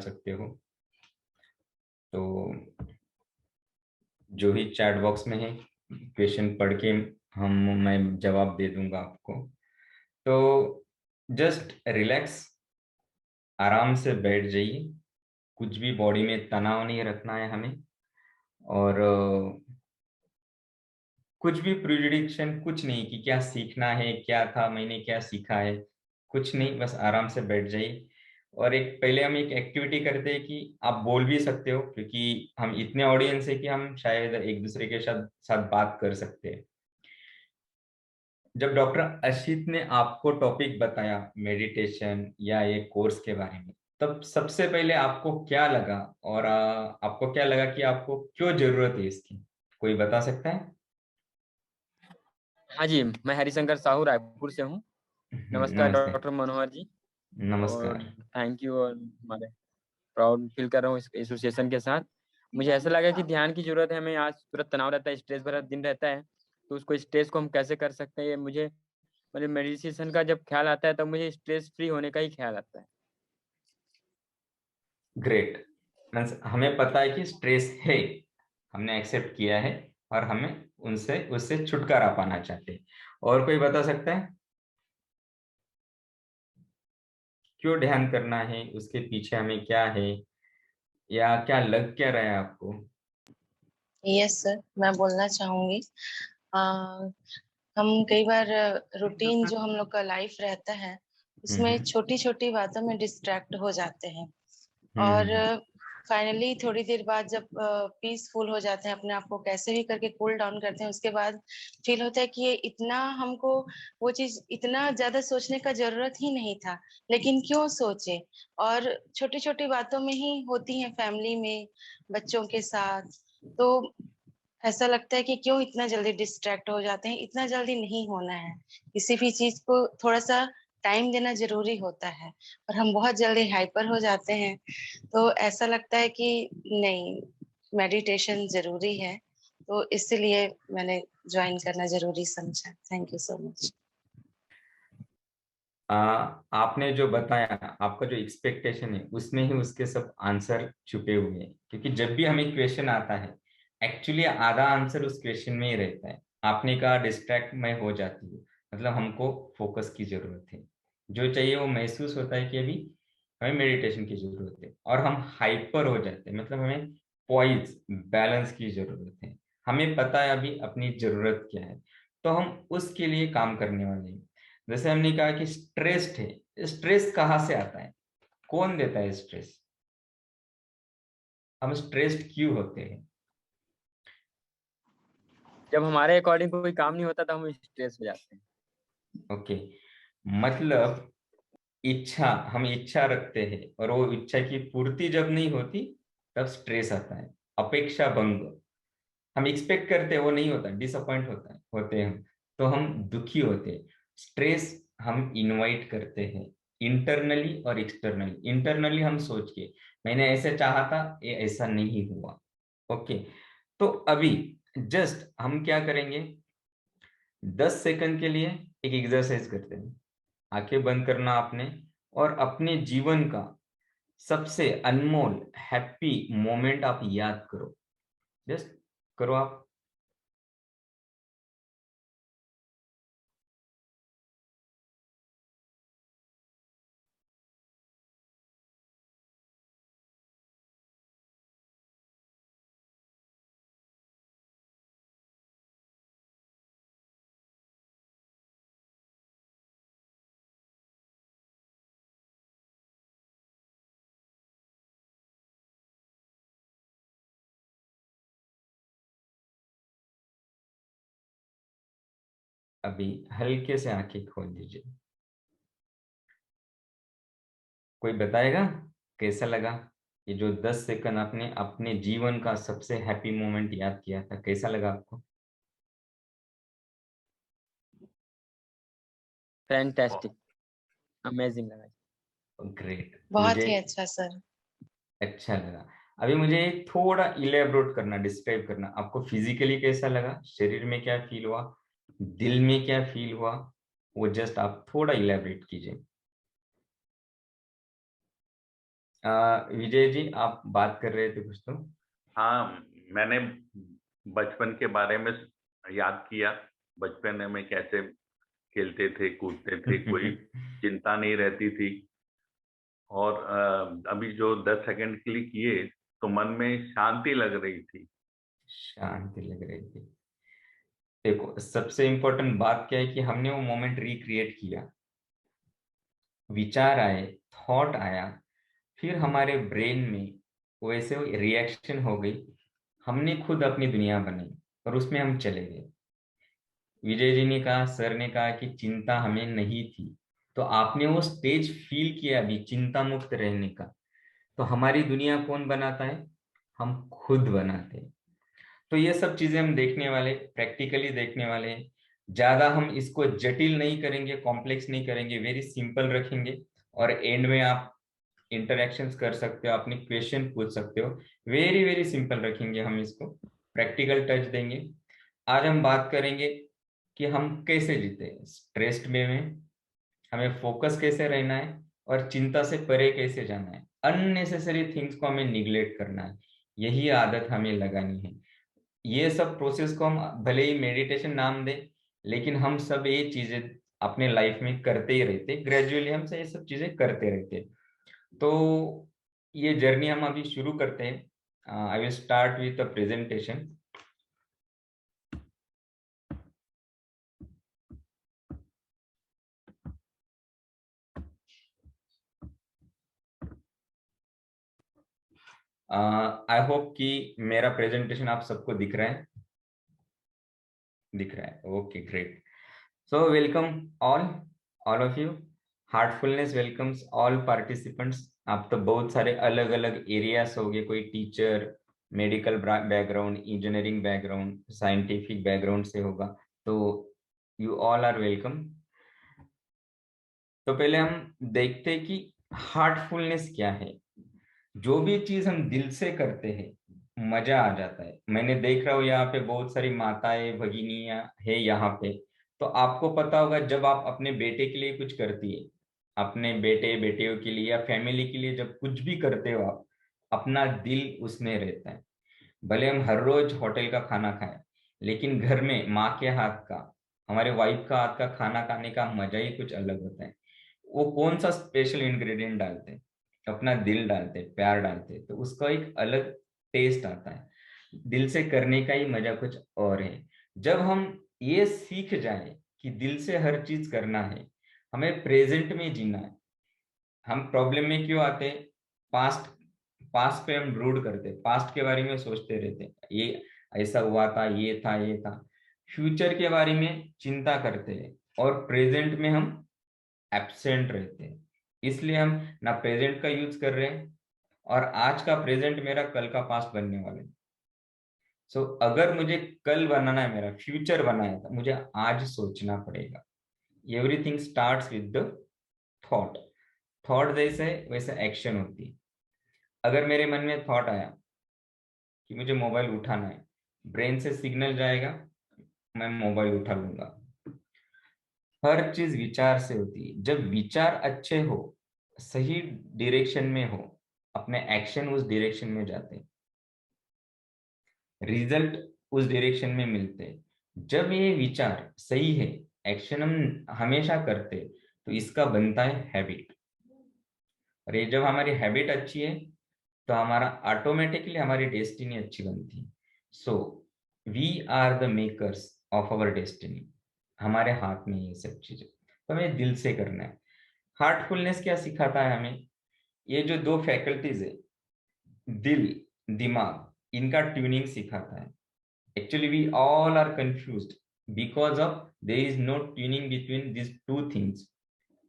सकते हो। तो जो ही चैट बॉक्स में है क्वेश्चन पढ़ के मैं जवाब दे दूंगा आपको। तो जस्ट रिलैक्स, आराम से बैठ जाइए। कुछ भी बॉडी में तनाव नहीं रखना है हमें। और कुछ भी प्रिडिक्शन कुछ नहीं कि क्या सीखना है, क्या था, मैंने क्या सीखा है, कुछ नहीं, बस आराम से बैठ जाइए। और एक पहले हम एक एक्टिविटी करते हैं कि आप बोल भी सकते हो, क्योंकि हम इतने ऑडियंस है कि हम शायद एक दूसरे के साथ साथ बात कर सकते हैं। जब डॉक्टर अशित ने आपको टॉपिक बताया मेडिटेशन या ये कोर्स के बारे में, तब सबसे पहले आपको क्या लगा, और आपको क्या लगा कि आपको क्यों जरूरत है इसकी? कोई बता सकता है? हाँ जी, मैं हरिशंकर साहू रायपुर से हूँ। नमस्कार नमस्ते। डॉक्टर मनोहर जी। और नमस्कार। थैंक यू, और हमारे प्राउड फील कर रहा हूँ इस एसोसिएशन के साथ। मुझे ऐसा लगा कि ध्यान की जरूरत है हमें। आज पूरा तनाव रहता है, स्ट्रेस भरा दिन रहता है, तो उसको स्ट्रेस को हम कैसे कर सकते हैं, ये मुझे मतलब मेडिटेशन का जब ख्याल आता है तब मुझे स्ट्रेस फ्री होने का ही ख्याल आता है। ग्रेट। मीन्स हमें पता है कि स्ट्रेस है, हमने एक्सेप्ट किया है, और हमें उनसे उससे छुटकारा पाना चाहते हैं। और कोई बता सकता है क्यों ध्यान करना है, उसके पीछे हमें क्या है, या क्या लग क्या रहा है आपको? यस सर, मैं बोलना चाहूंगी। अ, हम कई बार रूटीन जो हम लोग का लाइफ रहता है उसमें हम्म। छोटी छोटी बातों में डिस्ट्रैक्ट हो जाते हैं। और हम्म। फाइनली थोड़ी देर बाद जब पीसफुल हो जाते हैं, अपने आप को कैसे भी करके कूल डाउन करते हैं, उसके बाद फील होता है कि ये इतना हमको वो चीज इतना ज्यादा सोचने का जरूरत ही नहीं था, लेकिन क्यों सोचे। और छोटी छोटी बातों में ही होती हैं, फैमिली में, बच्चों के साथ। तो ऐसा लगता है कि क्यों इतना जल्दी डिस्ट्रैक्ट हो जाते हैं, इतना जल्दी नहीं होना है। किसी भी चीज को थोड़ा सा टाइम देना जरूरी होता है, और हम बहुत जल्दी हाइपर हो जाते हैं। तो ऐसा लगता है कि नहीं, मेडिटेशन जरूरी है। तो इसलिए मैंने ज्वाइन करना जरूरी समझा। Thank you so much. आपने जो बताया, आपका जो एक्सपेक्टेशन है उसमें ही उसके सब आंसर छुपे हुए हैं। क्योंकि जब भी हमें क्वेश्चन आता है, एक्चुअली आधा आंसर उस क्वेश्चन में ही रहता है। आपने कहा डिस्ट्रैक्ट मैं हो जाती हूँ, मतलब हमको फोकस की जरूरत है। जो चाहिए वो महसूस होता है कि अभी हमें मेडिटेशन की जरूरत है, और हम हाइपर हो जाते हैं, मतलब हमें पॉइज बैलेंस की जरूरत है। हमें पता है अभी अपनी जरूरत क्या है, तो हम उसके लिए काम करने वाले हैं। जैसे हमने कहा कि स्ट्रेस्ड है, स्ट्रेस कहाँ से आता है, कौन देता है स्ट्रेस, हम स्ट्रेस्ड क्यों होते हैं? जब हमारे अकॉर्डिंग कोई काम नहीं होता तो हम स्ट्रेस हो जाते हैं। ओके, मतलब इच्छा, हम इच्छा रखते हैं और वो इच्छा की पूर्ति जब नहीं होती तब स्ट्रेस आता है। अपेक्षा भंग, हम एक्सपेक्ट करते हैं वो नहीं होता, डिसअपॉइंट होता है, होते हैं हम, तो हम दुखी होते हैं। स्ट्रेस हम इनवाइट करते हैं, इंटरनली और एक्सटर्नली। इंटरनली हम सोच के मैंने ऐसे चाहा था, ये ऐसा नहीं हुआ। ओके, तो अभी जस्ट हम क्या करेंगे, 10 सेकंड के लिए एक एक्सरसाइज करते हैं। आंखें बंद करना आपने, और अपने जीवन का सबसे अनमोल हैप्पी मोमेंट आप याद करो। जस्ट करो आप। अभी हल्के से आंखें खोल दीजिए। कोई बताएगा कैसा लगा? ये जो 10 सेकंड आपने अपने जीवन का सबसे हैप्पी मोमेंट याद किया था, कैसा लगा आपको? फैंटास्टिक, अमेजिंग लगा। ग्रेट, बहुत मुझे ही अच्छा सर। अच्छा लगा। अभी मुझे थोड़ा इलेबोरेट करना, डिस्क्राइब करना, आपको फिजिकली कैसा लगा, शरीर में क्या फील हुआ, दिल में क्या फील हुआ, वो जस्ट आप थोड़ा इलेबोरेट कीजिए। विजय जी आप बात कर रहे थे कुछ तो। हाँ, मैंने बचपन के बारे में याद किया। बचपन में कैसे खेलते थे, कूदते थे, कोई चिंता नहीं रहती थी। और अभी जो 10 सेकंड के लिए किए तो मन में शांति लग रही थी। शांति लग रही थी। देखो सबसे इम्पोर्टेंट बात क्या है कि हमने वो मोमेंट रिक्रिएट किया, विचार आए, थॉट आया, फिर हमारे ब्रेन में वैसे रिएक्शन हो गई, हमने खुद अपनी दुनिया बनाई और उसमें हम चले गए। विजय जी ने कहा, सर ने कहा कि चिंता हमें नहीं थी, तो आपने वो स्टेज फील किया अभी चिंता मुक्त रहने का। तो हमारी दुनिया कौन बनाता है? हम खुद बनाते हैं। तो ये सब चीजें हम देखने वाले, प्रैक्टिकली देखने वाले हैं। ज्यादा हम इसको जटिल नहीं करेंगे, कॉम्प्लेक्स नहीं करेंगे, वेरी सिंपल रखेंगे। और एंड में आप इंटरेक्शंस कर सकते हो, अपने क्वेश्चन पूछ सकते हो, वेरी वेरी सिंपल रखेंगे हम इसको, प्रैक्टिकल टच देंगे। आज हम बात करेंगे कि हम कैसे जीते स्ट्रेस्ड में, हमें फोकस कैसे रहना है और चिंता से परे कैसे जाना है, अननेसेसरी थिंग्स को हमें निग्लेक्ट करना है, यही आदत हमें लगानी है। ये सब प्रोसेस को हम भले ही मेडिटेशन नाम दें, लेकिन हम सब ये चीजें अपने लाइफ में करते ही रहते, ग्रेजुअली हम से ये सब चीजें करते रहते। तो ये जर्नी हम अभी शुरू करते हैं। I will start with a presentation. I hope कि मेरा प्रेजेंटेशन आप सबको दिख रहा है, दिख रहा है, okay great. So welcome all of you. Heartfulness welcomes all participants. आप तो बहुत सारे अलग अलग एरियाज हो गए, कोई teacher, medical background, engineering background, scientific background से होगा, तो यू ऑल आर वेलकम। तो पहले हम देखते हैं कि हार्टफुलनेस क्या है। जो भी चीज हम दिल से करते हैं मजा आ जाता है। मैंने देख रहा हूँ यहाँ पे बहुत सारी माताएं भगिनियां है यहाँ पे। तो आपको पता होगा जब आप अपने बेटे के लिए कुछ करती है, अपने बेटे बेटियों के लिए या फैमिली के लिए जब कुछ भी करते हो आप, अपना दिल उसमें रहता है। भले हम हर रोज होटल का खाना खाएं, लेकिन घर में माँ के हाथ का, हमारे वाइफ का हाथ का खाना खाने का मजा ही कुछ अलग होता है। वो कौन सा स्पेशल इंग्रेडिएंट डालते हैं? अपना दिल डालते हैं, प्यार डालते हैं, तो उसका एक अलग टेस्ट आता है। दिल से करने का ही मजा कुछ और है। जब हम ये सीख जाए कि दिल से हर चीज करना है, हमें प्रेजेंट में जीना है। हम प्रॉब्लम में क्यों आते हैं? पास्ट, पास्ट पे हम ब्रूड करते, पास्ट के बारे में सोचते रहते, ये ऐसा हुआ था, ये था, ये था। फ्यूचर के बारे में चिंता करते हैं और प्रेजेंट में हम एब्सेंट रहते हैं। इसलिए हम ना प्रेजेंट का यूज कर रहे हैं, और आज का प्रेजेंट मेरा कल का पास्ट बनने वाला है। सो अगर मुझे कल बनाना है, मेरा फ्यूचर बनाना है, तो मुझे आज सोचना पड़ेगा। Everything starts with the thought. Thought जैसे वैसे एक्शन होती है। अगर मेरे मन में थॉट आया कि मुझे मोबाइल उठाना है, ब्रेन से सिग्नल जाएगा, मैं मोबाइल उठा लूंगा। हर चीज विचार से होती है। जब विचार अच्छे हो, सही डायरेक्शन में हो, अपने एक्शन उस डायरेक्शन में जाते, रिजल्ट उस डायरेक्शन में मिलते। जब ये विचार सही है, एक्शन हम हमेशा करते, तो इसका बनता है हैबिट। और ये जब हमारी हैबिट अच्छी है, तो हमारा ऑटोमेटिकली हमारी डेस्टिनी अच्छी बनती है। So we are the makers of our destiny. हमारे हाथ में ये सब चीजें, तो हमें दिल से करना है। हार्टफुलनेस क्या सिखाता है हमें? ये जो दो फैकल्टीज है, दिल, दिमाग, इनका ट्यूनिंग सिखाता है। Actually we all are confused because of there is no tuning between this two things.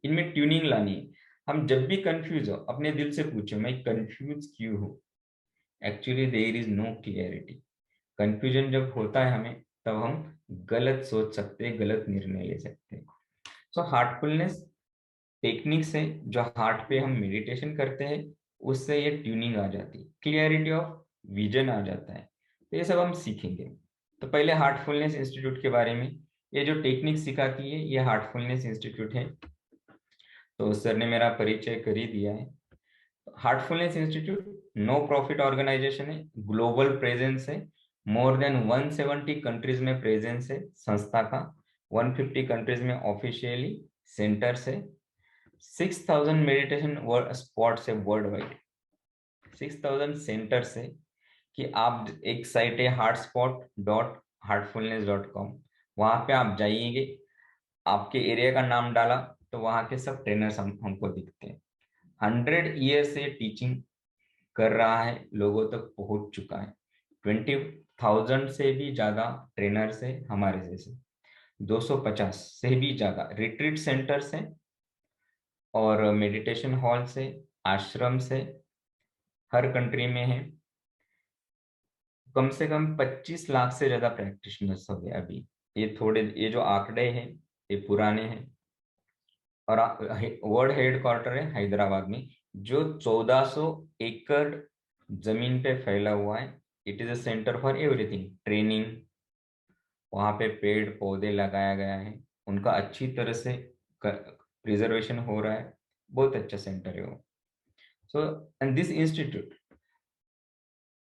इनमें ट्यूनिंग लानी है। हम जब भी कंफ्यूज हो, अपने दिल से पूछो, मैं कंफ्यूज क्यों हूं? Actually there is no clarity. Confusion जब होता है हमें, तब हम गलत सोच सकते हैं, गलत निर्णय ले सकते हैं। सो हार्टफुलनेस टेक्निक से, जो हार्ट पे हम मेडिटेशन करते हैं, उससे ये ट्यूनिंग आ जाती है, क्लियरिटी ऑफ विजन आ जाता है। तो ये सब हम सीखेंगे। तो पहले हार्टफुलनेस इंस्टीट्यूट के बारे में, ये जो टेक्निक सिखाती है ये हार्टफुलनेस इंस्टीट्यूट है। तो सर ने मेरा परिचय कर ही दिया है। Heartfulness institute no profit organisation है, ग्लोबल प्रेजेंस है, मोर देन 170 कंट्रीज में प्रेजेंस है संस्था का, 150 कंट्रीज में ऑफिशियली सेंटर्स है, 6000 मेडिटेशन स्पॉट्स है वर्ल्ड वाइड, 6000 सेंटर्स है। कि आप एक साइट है heartspot.heartfulness.com, वहां पे आप जाइएगे, आपके एरिया का नाम डाला तो वहां के सब ट्रेनर्स हमको दिखते हैं। 100 ईयर से टीचिंग कर रहा है, लोगों तक पहुंच चुका है, 20,000 से भी ज्यादा ट्रेनर्स है हमारे जैसे, 250 से भी ज्यादा रिट्रीट सेंटर्स हैं और मेडिटेशन हॉल से, आश्रम से, हर कंट्री में है। कम से कम 25 लाख से ज्यादा प्रैक्टिशनर्स हो गए अभी। ये जो आंकड़े हैं ये पुराने हैं। और वर्ल्ड हेडक्वार्टर है हैदराबाद में, जो 1400 एकड़ जमीन पे फैला हुआ है। It is a centre for everything, training, वहां पे पेड़ पौधे लगाया गया है, उनका अच्छी तरह से प्रिजर्वेशन हो रहा है, बहुत अच्छा सेंटर है वो। So and this institute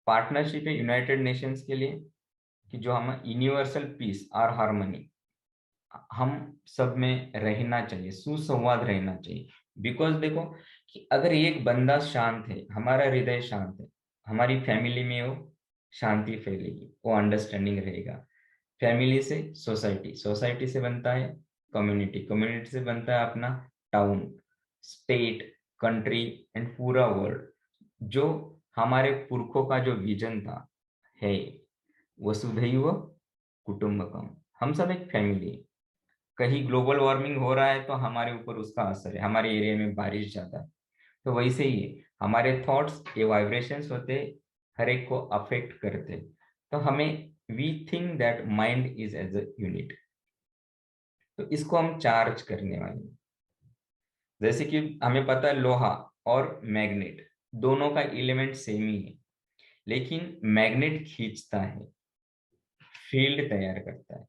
partnership है यूनाइटेड नेशंस के लिए, कि जो हम यूनिवर्सल पीस और हार्मनी हम सब में रहना चाहिए, सुसंवाद रहना चाहिए। बिकॉज देखो कि अगर एक बंदा शांत है, हमारा हृदय शांत है, हमारी फैमिली में वो शांति फैलेगी, वो अंडरस्टैंडिंग रहेगा। फैमिली से सोसाइटी, सोसाइटी से बनता है कम्युनिटी, कम्युनिटी से बनता है अपना टाउन, स्टेट, कंट्री एंड पूरा वर्ल्ड। जो हमारे पुरखों का जो विजन था है वसुधैव कुटुंबकम, हम सब एक फैमिली है। कहीं ग्लोबल वार्मिंग हो रहा है तो हमारे ऊपर उसका असर है, हमारे एरिया में बारिश ज्यादा है तो वैसे ही है, हमारे थॉट्स ये वाइब्रेशंस होते, हर एक को अफेक्ट करते। तो हमें we think that mind is as a unit, तो इसको हम चार्ज करने वाले हैं। जैसे कि हमें पता है लोहा और मैग्नेट दोनों का एलिमेंट सेम ही है, लेकिन मैग्नेट खींचता है, फील्ड तैयार करता है।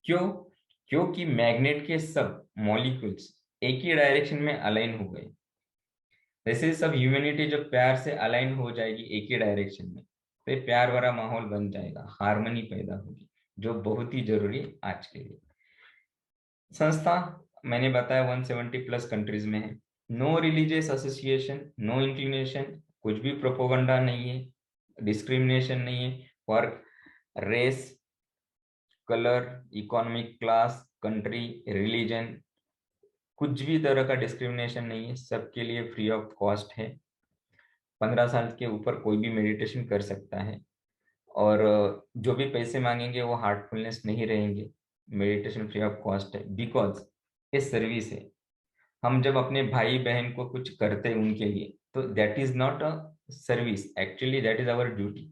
क्यों? क्योंकि मैग्नेट के सब मॉलिक्यूल्स एक ही डायरेक्शन में अलाइन हो गए। जैसे सब ह्यूमैनिटी जब प्यार से अलाइन हो जाएगी एक ही डायरेक्शन में, तो ये प्यार भरा माहौल बन जाएगा, हार्मनी पैदा होगी, जो बहुत ही जरूरी है आज के लिए। संस्था मैंने बताया 170 प्लस कंट्रीज में है। No religious association, no inclination, कुछ भी प्रोपोगंडा नहीं है, डिस्क्रिमिनेशन नहीं है for race, colour, economic class, country, religion, कुछ भी तरह का डिस्क्रिमिनेशन नहीं है, सबके लिए फ्री ऑफ कॉस्ट है। 15 साल के ऊपर कोई भी मेडिटेशन कर सकता है, और जो भी पैसे मांगेंगे वो हार्टफुलनेस नहीं रहेंगे, मेडिटेशन फ्री ऑफ कॉस्ट है। बिकॉज ये सर्विस है, हम जब अपने भाई बहन को कुछ करते हैं उनके लिए, तो that is not a service, actually that is our duty.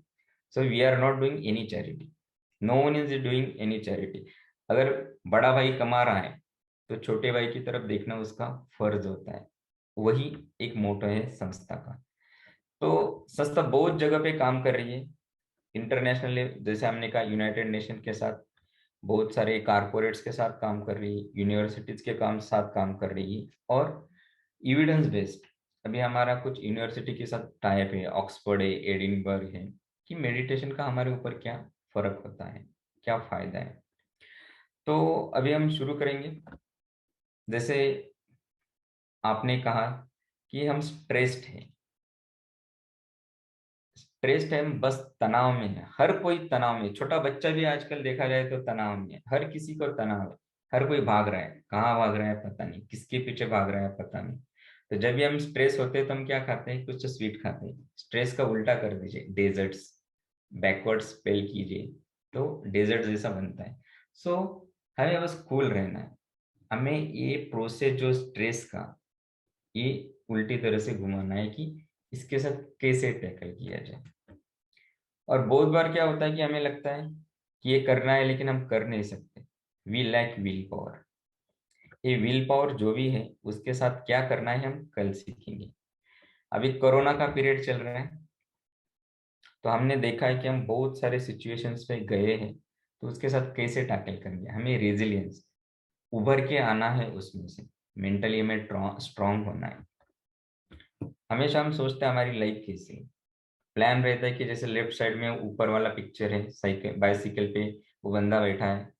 So we are not doing any charity, no one is doing any charity. अगर बड़ा भाई कमा रहा है तो छोटे भाई की तरफ देखना उसका फर्ज होता है, वही एक मोटो है संस्था का। तो संस्था बहुत जगह पे काम कर रही है इंटरनेशनली, जैसे हमने कहा यूनाइटेड नेशन के साथ, बहुत सारे कारपोरेट्स के साथ काम कर रही है, यूनिवर्सिटीज के साथ काम कर रही है, और एविडेंस बेस्ड अभी हमारा कुछ यूनिवर्सिटी के साथ टाइप है, ऑक्सफोर्ड है, एडिनबर्ग है, कि मेडिटेशन का हमारे ऊपर क्या फर्क होता है, क्या फायदा है। तो अभी हम शुरू करेंगे। जैसे आपने कहा कि हम स्ट्रेस्ड हैं, स्ट्रेस्ड है, हम बस तनाव में है, हर कोई तनाव में, छोटा बच्चा भी आजकल देखा जाए तो तनाव में है, हर किसी को तनाव है, हर कोई भाग रहा है, कहाँ भाग रहा है पता नहीं, किसके पीछे भाग रहा है पता नहीं। तो जब भी हम स्ट्रेस होते हैं तो हम क्या खाते हैं, कुछ स्वीट खाते हैं। स्ट्रेस का उल्टा कर दीजिए, डेजर्ट्स, बैकवर्ड स्पेल कीजिए तो डेजर्ट जैसा बनता है। सो हमें बस कूल रहना है, हमें ये प्रोसेस जो स्ट्रेस का, ये उल्टी तरह से घुमाना है कि इसके साथ कैसे टैकल किया जाए। और बहुत बार क्या होता है कि हमें लगता है कि ये करना है लेकिन हम कर नहीं सकते, वी लैक विल पावर। ये विल पावर जो भी है उसके साथ क्या करना है हम कल सीखेंगे। अभी कोरोना का पीरियड चल रहा है, तो हमने देखा है कि हम बहुत सारे सिचुएशंस पे गए हैं, तो उसके साथ कैसे टैकल करेंगे। हमें रेजिलियंस, उभर के आना है उसमें से, मेंटली हमें स्ट्रांग होना है। हमेशा हम सोचते हैं हमारी लाइफ कैसी है, प्लान रहता है कि जैसे लेफ्ट साइड में ऊपर वाला पिक्चर है, साइकिल बाइसिकल पे वो बंदा बैठा है,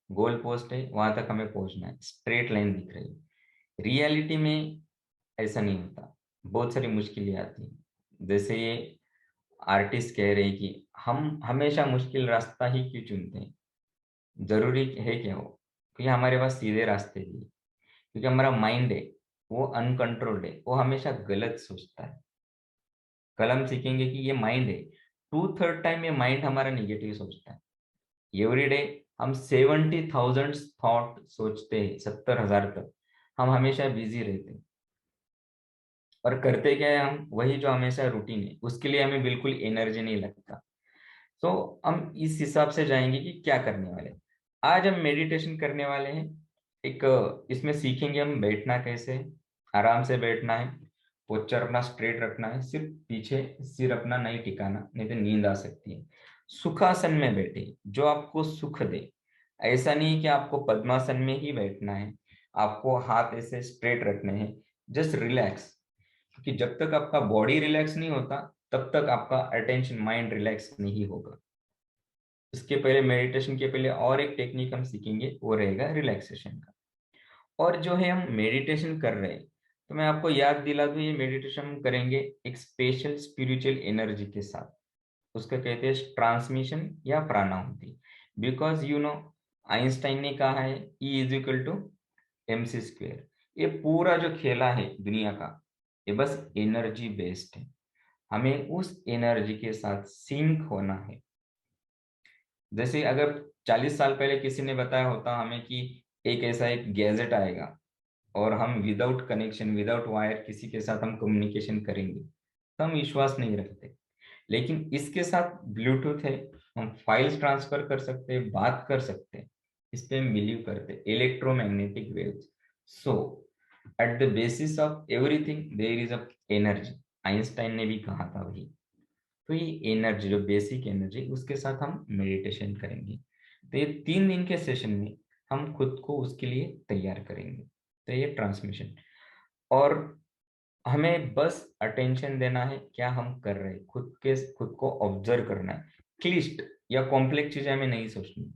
गोल पोस्ट है, वहां तक हमें पहुंचना है, स्ट्रेट लाइन दिख रही है। रियलिटी में ऐसा नहीं होता, बहुत सारी मुश्किलें आती हैं। जैसे ये आर्टिस्ट कह रहे हैं कि हम हमेशा मुश्किल रास्ता ही क्यों चुनते हैं, जरूरी है क्या वो, क्योंकि हमारे पास सीधे रास्ते भी है। क्योंकि हमारा माइंड है वो अनकंट्रोल्ड है, वो हमेशा गलत सोचता है। कल हम सीखेंगे कि ये माइंड है, 2/3 टाइम ये माइंड हमारा निगेटिव सोचता है। एवरी डे हम 70,000 थॉट सोचते हैं, 70,000 तक हम हमेशा बिजी रहते हैं। और करते क्या है हम, वही जो हमेशा रूटीन है, उसके लिए हमें बिल्कुल एनर्जी नहीं लगता। तो हम इस हिसाब से जाएंगे कि क्या करने वाले हैं। आज हम मेडिटेशन करने वाले हैं। एक इसमें सीखेंगे हम बैठना कैसे है, आराम से बैठना है, पोस्चर अपना स्ट्रेट रखना है, सिर्फ पीछे सिर अपना नहीं टिकाना, नहीं तो नींद आ सकती है। सुखासन में बैठे जो आपको सुख दे। ऐसा नहीं कि आपको पद्मासन में ही बैठना है, आपको हाथ ऐसे स्ट्रेट रखने हैं, जस्ट रिलैक्स। क्योंकि जब तक आपका बॉडी रिलैक्स नहीं होता तब तक आपका अटेंशन माइंड रिलैक्स नहीं होगा। इसके पहले, मेडिटेशन के पहले और एक टेक्निक हम सीखेंगे, वो रहेगा रिलैक्सेशन का। और जो है हम मेडिटेशन कर रहे हैं, तो मैं आपको याद दिला दूं, ये मेडिटेशन हम करेंगे एक स्पेशल स्पिरिचुअल एनर्जी के साथ। उसका कहते हैं ट्रांसमिशन या प्राणाहुति। बिकॉज यू नो, आइंस्टाइन ने कहा है E = mc²। ये पूरा जो खेला है दुनिया का, ये बस एनर्जी बेस्ड है। हमें उस एनर्जी के साथ सिंक होना है। जैसे अगर 40 साल पहले किसी ने बताया होता हमें कि एक ऐसा एक गैजेट आएगा और हम विदाउट कनेक्शन विदाउट वायर किसी के साथ हम कम्युनिकेशन करेंगे, तो हम विश्वास नहीं रखते। लेकिन इसके साथ ब्लूटूथ है, हम फाइल्स ट्रांसफर कर सकते हैं, बात कर सकते हैं। इस पे हम बिलीव करते हैं, electromagnetic waves. So at the basis of everything there is a energy. Einstein ने भी कहा था वही। तो ये एनर्जी, जो बेसिक एनर्जी, उसके साथ हम मेडिटेशन करेंगे। तो ये 3 दिन के सेशन में हम खुद को उसके लिए तैयार करेंगे। तो ये ट्रांसमिशन, और हमें बस अटेंशन देना है क्या हम कर रहे हैं, खुद को ऑब्जर्व करना है। क्लिष्ट या कॉम्प्लेक्स चीजें हमें नहीं सोचनी।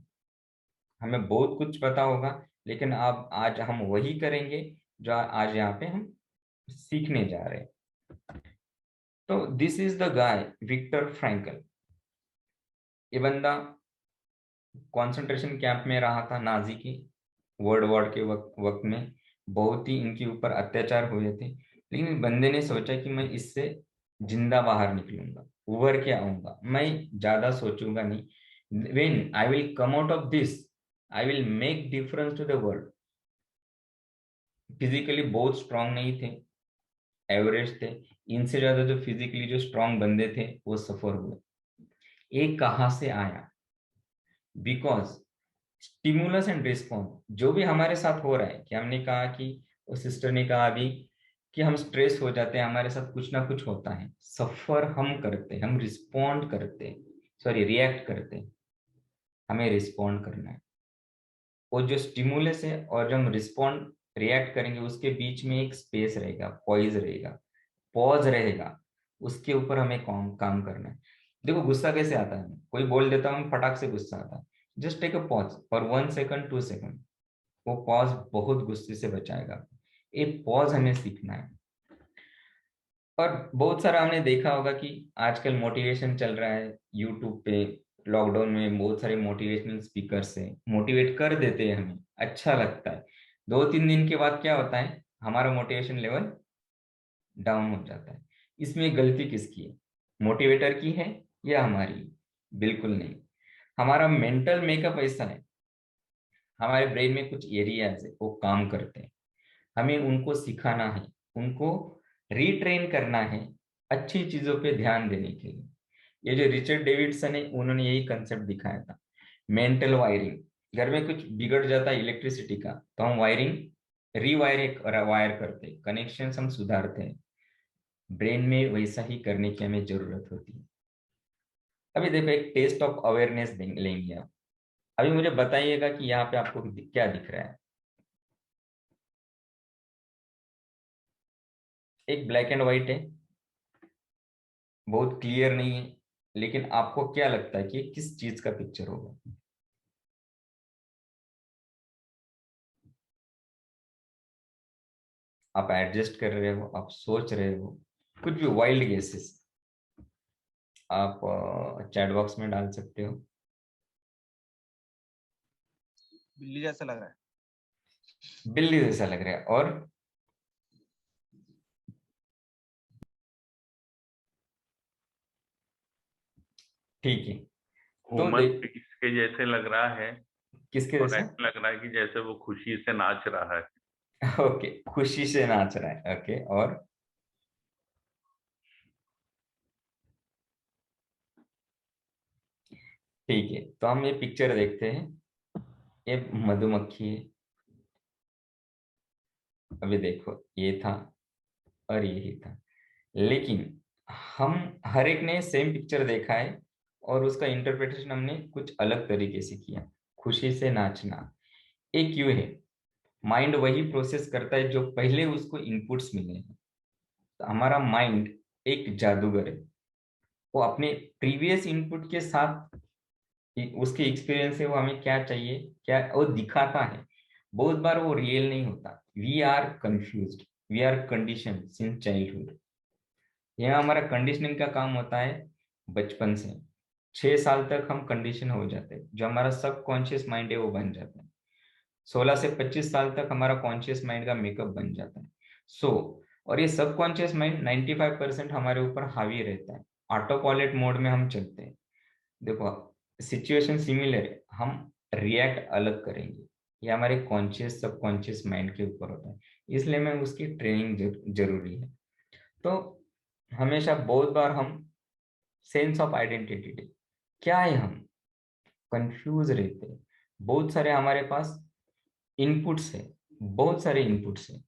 हमें बहुत कुछ पता होगा, लेकिन अब आज हम वही करेंगे जो आज यहाँ पे हम सीखने जा रहे हैं। तो this is the guy Victor Frankl. ये बंदा कंसंट्रेशन कैंप में रहा था, नाजी की वर्ल्ड वॉर के वक्त में। बहुत ही इनके ऊपर अत्याचार हुए थे, लेकिन इस बंदे ने सोचा कि मैं इससे जिंदा बाहर निकलूंगा, उभर के आऊंगा, मैं ज्यादा सोचूंगा नहीं। When I will come out of this, I will make difference to the world. Physically बहुत स्ट्रांग नहीं थे, एवरेज थे। इनसे ज्यादा जो फिजिकली जो स्ट्रांग बंदे थे वो सफर हुए। ये कहाँ से आया? बिकॉज स्टिमुलस एंड रिस्पॉन्स जो भी हमारे साथ हो रहा है, कि हमने कहा कि, उस सिस्टर ने कहा अभी कि हम स्ट्रेस हो जाते हैं, हमारे साथ कुछ ना कुछ होता है, सफर हम करते हैं, हम रिस्पॉन्ड करते हैं, सॉरी रिएक्ट करते हैं। हमें रिस्पॉन्ड करना है। वो जो स्टिमुलस है और जो हम रिस्पॉन्ड रिएक्ट करेंगे, उसके बीच में एक स्पेस रहेगा, पॉइज रहेगा, पॉज रहेगा। उसके ऊपर हमें काम काम करना है। देखो गुस्सा कैसे आता है, कोई बोल देता है, हम फटाक से गुस्सा आता है। Just take a pause for 1 second 2 second, वो पॉज बहुत गुस्से से बचाएगा। ये पॉज हमें सीखना है। और बहुत सारा हमने देखा होगा कि आजकल मोटिवेशन चल रहा है यूट्यूब पे। लॉकडाउन में बहुत सारे मोटिवेशनल स्पीकर्स हैं, मोटिवेट कर देते हैं, हमें अच्छा लगता है। 2-3 दिन के बाद क्या होता है, हमारा मोटिवेशन लेवल डाउन हो जाता है। इसमें गलती किसकी है, मोटिवेटर की है या हमारी? बिल्कुल नहीं। हमारा मेंटल मेकअप ऐसा है, हमारे ब्रेन में कुछ एरियाज है वो काम करते हैं, हमें उनको सिखाना है, उनको रीट्रेन करना है अच्छी चीजों पे ध्यान देने के लिए। ये जो रिचर्ड डेविडसन है, उन्होंने यही कंसेप्ट दिखाया था, मेंटल वायरिंग। घर में कुछ बिगड़ जाता है इलेक्ट्रिसिटी का, तो हम वायरिंग वायर करते हैं, कनेक्शन हम सुधारते हैं। ब्रेन में वैसा ही करने की हमें जरूरत होती है। अभी देखो एक टेस्ट ऑफ अवेयरनेस लेंगे आप। अभी मुझे बताइएगा कि यहाँ पे आपको क्या दिख रहा है। एक ब्लैक एंड व्हाइट है, बहुत क्लियर नहीं है, लेकिन आपको क्या लगता है कि ये किस चीज का पिक्चर होगा? आप एडजस्ट कर रहे हो, आप सोच रहे हो, कुछ भी वाइल्ड गेसेस आप चैट बॉक्स में डाल सकते हो। बिल्ली जैसा लग रहा है। बिल्ली जैसा लग रहा है, और ठीक है, तो ह्यूमन इसके जैसे लग रहा है, किसके और जैसा? ऐसा लग रहा है कि जैसे वो खुशी से नाच रहा है। ओके, खुशी से नाच रहा है, ओके, और ठीक है, तो हम ये पिक्चर देखते हैं। ये मधुमक्खी है, अभी देखो ये था और ये ही था, लेकिन हम हर एक ने सेम पिक्चर देखा है और उसका इंटरप्रिटेशन हमने कुछ अलग तरीके से किया। खुशी से नाचना एक क्यों है? माइंड वही प्रोसेस करता है जो पहले उसको इनपुट्स मिले हैं। तो हमारा माइंड एक जादूगर है, वो अपने प्रीवियस इनपुट के साथ उसके एक्सपीरियंस से वो हमें क्या चाहिए, क्या वो दिखाता है। बहुत बार वो रियल नहीं होता। We are confused, we are condition since childhood. यह हमारा कंडीशनिंग का काम होता है बचपन से। 6 साल तक हम कंडीशन हो जाते हैं, जो हमारा सब कॉन्शियस माइंड है वो बन जाता है। 16 से 25 साल तक हमारा कॉन्शियस माइंड का मेकअप बन जाता है। सो और ये सब कॉन्शियस माइंड 95% हमारे ऊपर हावी रहता है। ऑटो पायलट मोड में हम चलते हैं। देखो, सिचुएशन सिमिलर है, हम रिएक्ट अलग करेंगे। ये हमारे कॉन्शियस सब कॉन्शियस माइंड के ऊपर होता है, इसलिए में उसकी ट्रेनिंग जरूरी है। तो हमेशा बहुत बार हम सेंस ऑफ आइडेंटिटी क्या है, हम कंफ्यूज रहते हैं। बहुत सारे हमारे पास इनपुट्स है, बहुत सारे इनपुट्स है,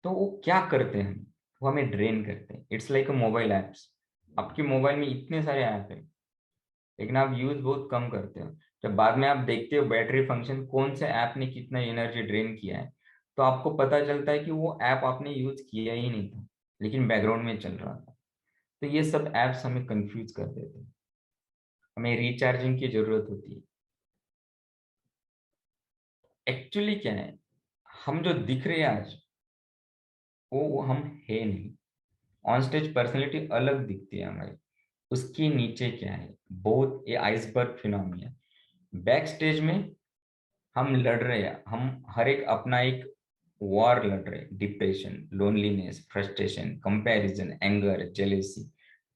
तो वो क्या करते हैं, वो हमें ड्रेन करते हैं। It's like a mobile apps. आपके मोबाइल में इतने सारे ऐप है, लेकिन आप यूज बहुत कम करते हो। जब बाद में आप देखते हो बैटरी फंक्शन, कौन से ऐप ने कितना एनर्जी ड्रेन किया है, तो आपको पता चलता है कि वो ऐप आपने यूज किया ही नहीं था, लेकिन बैकग्राउंड में चल रहा था। तो ये सब ऐप्स हमें कंफ्यूज कर देते हैं, हमें रिचार्जिंग की जरूरत होती है। एक्चुअली क्या है, हम जो दिख रहे हैं आज, वो हम है नहीं। ऑन स्टेज पर्सनैलिटी अलग दिखती है हमारी, उसके नीचे क्या है, बहुत ये आइसबर्ग फिनोमिना। बैक स्टेज में हम लड़ रहे हैं, हम हर एक अपना एक वॉर लड़ रहे हैं। Depression, loneliness, frustration, comparison, anger, jealousy,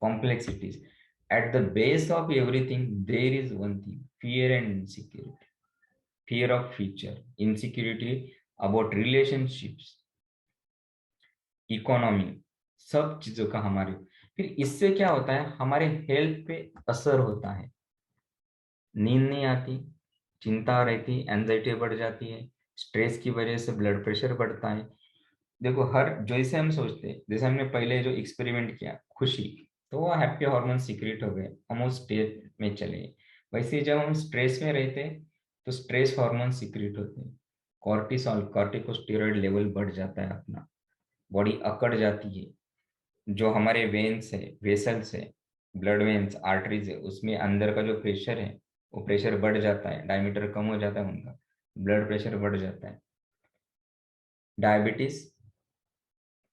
complexities. At the base of everything there is one thing, fear and insecurity. Fear of future, insecurity about relationships, economy, सब चीजों का हमारे। फिर इससे क्या होता है, हमारे हेल्थ पे असर होता है। नींद नहीं आती, चिंता रहती, एंजाइटी बढ़ जाती है, स्ट्रेस की वजह से ब्लड प्रेशर बढ़ता है। देखो, हर जैसे हम सोचते हैं, जैसे हमने पहले जो एक्सपेरिमेंट किया खुशी, तो वो हैप्पी हार्मोन सीक्रेट हो गए, हम उस स्टेट में चले गए। वैसे ही जब हम स्ट्रेस में रहते हैं तो स्ट्रेस हार्मोन सीक्रेट होते हैं। कॉर्टिसोल, कॉर्टिकोस्टेरॉइड लेवल बढ़ जाता है अपना, बॉडी अकड़ जाती है। जो हमारे वेन्स है, वेसल्स है, ब्लड वेन्स, आर्टरीज है, उसमें अंदर का जो प्रेशर है वो प्रेशर बढ़ जाता है, डायमीटर कम हो जाता है उनका, ब्लड प्रेशर बढ़ जाता है। डायबिटीज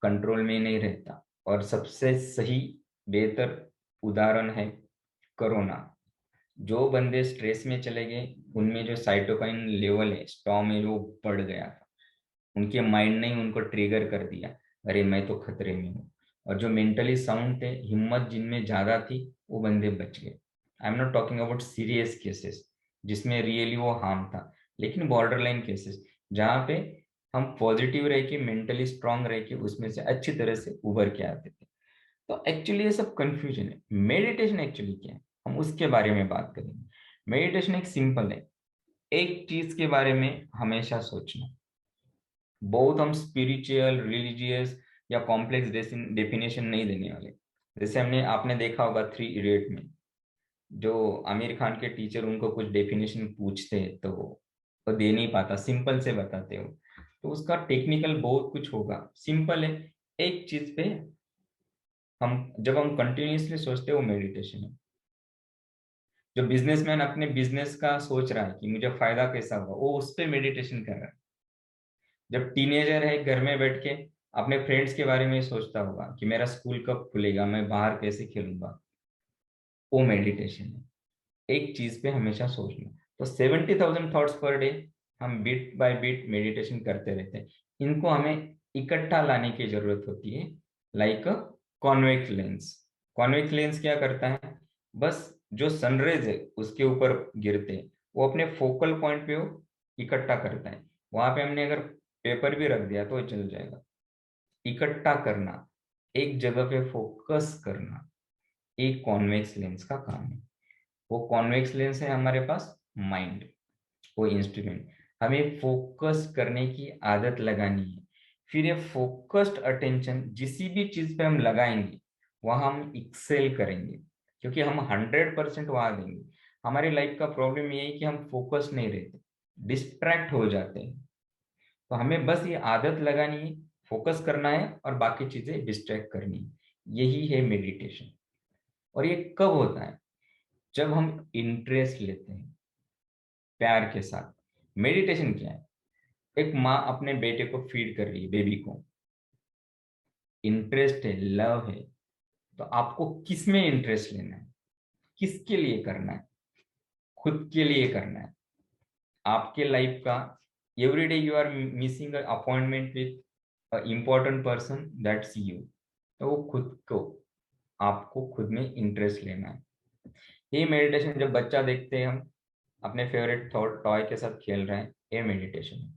कंट्रोल में नहीं रहता। और सबसे सही बेहतर उदाहरण है कोरोना। जो बंदे स्ट्रेस में चले गए, उनमें जो साइटोकाइन लेवल है स्टॉर्म में वो बढ़ गया था। उनके माइंड ने उनको ट्रिगर कर दिया, अरे मैं तो खतरे में हूँ। और जो मेंटली साउंड थे, हिम्मत जिनमें ज्यादा थी, वो बंदे बच गए। I am not talking about serious cases जिसमें रियली वो हार्म था, लेकिन बॉर्डर लाइन केसेस जहाँ पे हम पॉजिटिव रह के, मेंटली स्ट्रांग रह के उसमें से अच्छी तरह से उभर के आते थे। तो एक्चुअली ये सब कंफ्यूजन है। मेडिटेशन एक्चुअली क्या है, हम उसके बारे में बात करेंगे। मेडिटेशन एक सिंपल है, एक चीज के बारे में हमेशा सोचना। बहुत हम स्पिरिचुअल, रिलीजियस या कॉम्प्लेक्स डेफिनेशन नहीं देने वाले। जैसे हमने आपने देखा होगा 3 इडियट में, जो आमिर खान के टीचर उनको कुछ डेफिनेशन पूछते हैं तो वो दे नहीं पाता, सिंपल से बताते हो। तो उसका टेक्निकल बहुत कुछ होगा, सिंपल है। एक चीज पे जब हम कंटिन्यूअसली सोचते हैं वो मेडिटेशन है। जो बिजनेसमैन अपने बिजनेस का सोच रहा है कि मुझे फायदा कैसा होगा, वो उस पर मेडिटेशन कर रहा है। जब टीनेजर है घर में बैठ के अपने फ्रेंड्स के बारे में सोचता होगा कि मेरा स्कूल कब खुलेगा, मैं बाहर कैसे खेलूंगा, वो मेडिटेशन है। एक चीज पे हमेशा सोचना। तो 70,000 थॉट्स पर डे हम बिट बाय बिट मेडिटेशन करते रहते हैं। इनको हमें इकट्ठा लाने की जरूरत होती है, like convex lens. Convex lens क्या करता है, बस जो सनरेज है उसके ऊपर गिरते हैं, वो अपने फोकल पॉइंट पे वो इकट्ठा करता है। वहां पे हमने अगर पेपर भी रख दिया तो चल जाएगा। इकट्ठा करना, एक जगह पे फोकस करना, एक कॉन्वेक्स लेंस का काम है। वो कॉन्वेक्स लेंस है हमारे पास माइंड, वो इंस्ट्रूमेंट। हमें फोकस करने की आदत लगानी है। फिर ये फोकस्ड अटेंशन जिस भी चीज पे हम लगाएंगे वहां हम एक्सेल करेंगे, क्योंकि हम 100% वहां देंगे। हमारी लाइफ का प्रॉब्लम ये है कि हम फोकस नहीं रहते, डिस्ट्रैक्ट हो जाते हैं। तो हमें बस ये आदत लगानी है, फोकस करना है और बाकी चीजें डिस्ट्रैक्ट करनी है। यही है मेडिटेशन। और ये कब होता है, जब हम इंटरेस्ट लेते हैं प्यार के साथ। मेडिटेशन क्या है, एक माँ अपने बेटे को फीड कर रही है, बेबी को इंटरेस्ट है, लव है। तो आपको किस में इंटरेस्ट लेना है, किसके लिए करना है, खुद के लिए करना है। आपके लाइफ का every day you are missing appointment with important person, that's you. तो वो खुद को, आपको खुद में इंटरेस्ट लेना है। ये मेडिटेशन जब बच्चा देखते हैं हम अपने फेवरेट टॉय के साथ खेल रहे हैं, ये मेडिटेशन है।